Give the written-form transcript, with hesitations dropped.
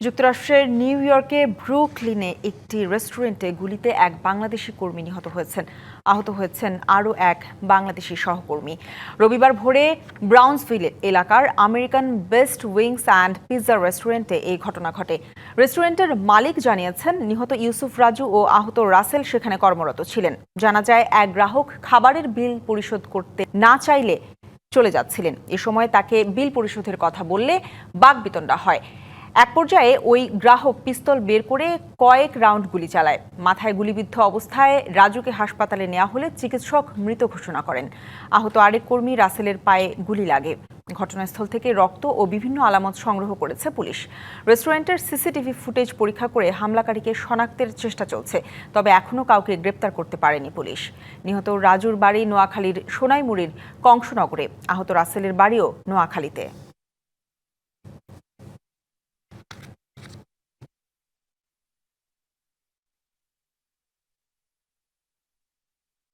যুক্তরাষ্ট্রের নিউ ইয়র্কে ব্রুকলিনে একটি রেস্টুরেন্টে গুলিতে এক বাংলাদেশি কর্মী নিহত হয়েছেন। আহত হয়েছেন আরও এক বাংলাদেশি সহকর্মী। রবিবার ভোরে ব্রাউন্সভিল এলাকার American best wings and pizza রেস্টুরেন্টে এই ঘটনা ঘটে। রেস্টুরেন্টের মালিক জানিয়েছেন, নিহত ইউসুফ রাজু ও আহত রাসেল সেখানে কর্মরত ছিলেন। জানা যায়, এক গ্রাহক খাবারের বিল পরিশোধ করতে না চাইলে চলে যাচ্ছিলেন। এ সময় তাকে বিল পরিশোধের কথা বললে বাকবিতণ্ডা হয়। এক পর্যায়ে ওই গ্রাহক পিস্তল বের করে কয়েক রাউন্ড গুলি চালায়। মাথায় গুলিবিদ্ধ অবস্থায় রাজুকে হাসপাতালে নেওয়া হলে চিকিৎসক মৃত ঘোষণা করেন। আহত আরেক কর্মী রাসেলের পায়ে গুলি লাগে। ঘটনাস্থল থেকে রক্ত ও বিভিন্ন আলামত সংগ্রহ করেছে পুলিশ। রেস্টুরেন্টের সিসিটিভি ফুটেজ পরীক্ষা করে হামলাকারীকে শনাক্তের চেষ্টা চলছে, তবে এখনও কাউকে গ্রেপ্তার করতে পারেনি পুলিশ। নিহত রাজুর বাড়ি নোয়াখালীর সোনাইমুড়ির কংসনগরে, আহত রাসেলের বাড়িও নোয়াখালীতে।